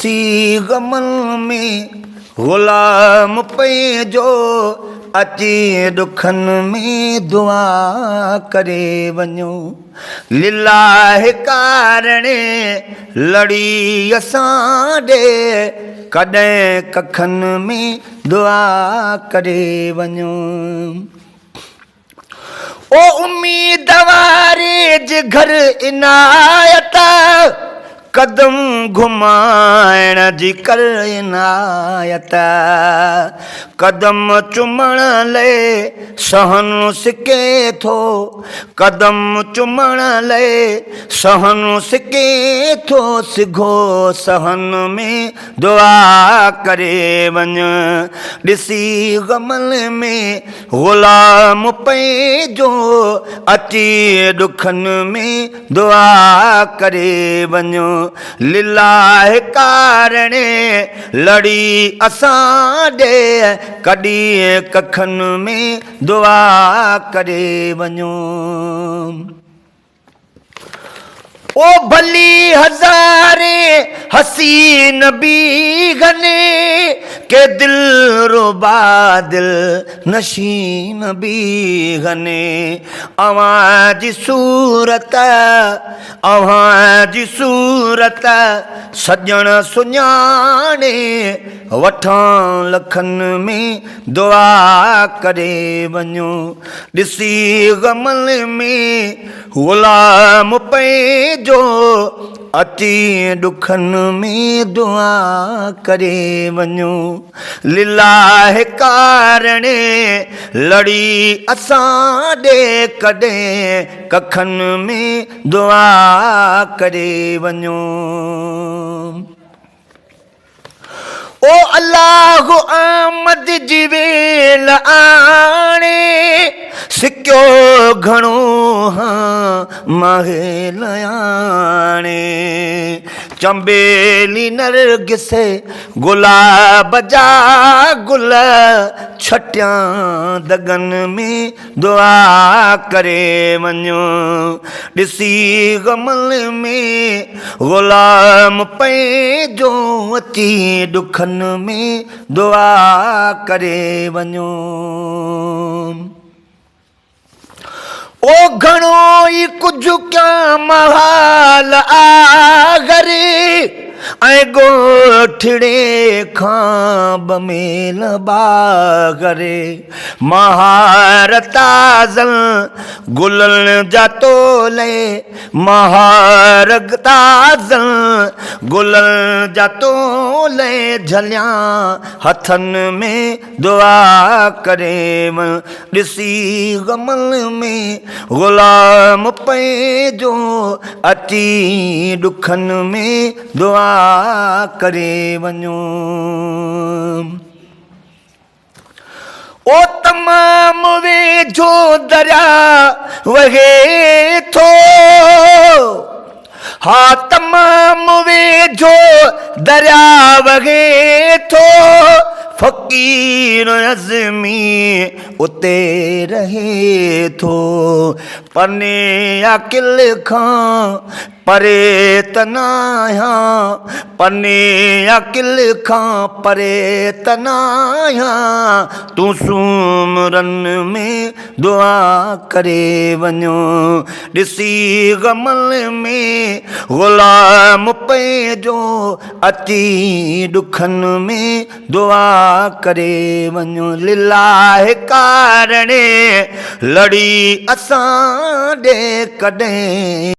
C गमन में गुलाम पे जो अची दुखन में दुआ करे वञो। लिल्लाह कारणे लड़ी असां ॾे कॾहिं कखन में दुआ करे वञो। ओ उम्मीद वारे जे घर इनायत कदम घुमाइण जी कर इनायत। कदम चुमण लाइ सहन सिके थो, कदम चुमण लाइ सहन सिके थो। सिघो सहन में दुआ करे वञ। ॾिसी गमल में गुलाम पे जो अची दुखन में दुआ करे वञो। लिल्लाह कारणे लड़ी असां ॾे कॾहिं कखन में दुआ करे वञो। ओ भली हज़ारे हसीन भी घने के दिल रुबा दिल नशीन भी घने। अवां जी सूरत सजण सुञाणे वठां लखन में दुआ करे वञो। ॾिसी गमल में गुलाम पे जो अची दुखन में दुआ करे वञो। लिल्लाह कारणे लड़ी असां ॾे कॾहिं कखन में दुआ करे वञो। ओ अल्लाह आमद जी वेल आणे सिक्यो घणो हाँ माहे लयाणे। चंबेली नरगिस गुलाब जा गुल छटियां दगन में दुआ करे वञो। ॾिसी गमल में गुलाम पे जो अची दुखन में दुआ करे वञो। ओ घणो ई कुझु क्या महाल आगरे ऐं ॻोठड़े खां बमेल बागरे। महारताज़ल गुलनि जा तोले महारताज़ल गुलनि जा तोले झलियां हथन में दुआ करे वञ। ॾिसी गमल में गुलाम पे जो अची दुखन में दुआ करे वञो। ओ तमाम वेझो दरिया वहे थो, हा तमाम वेझो दरिया वहे थो। फ़कीर अज़मी उते रहे थो, पने अकिल खां परे तनाया। पने अकिल खां परे तनाया। तूं सुमरन में दुआ करे वञो। ॾिसी गमल में गुलाम पे जो अची दुखन में दुआ करे वञो। लिल्लाह कारणे लड़ी असां ॾे कॾहिं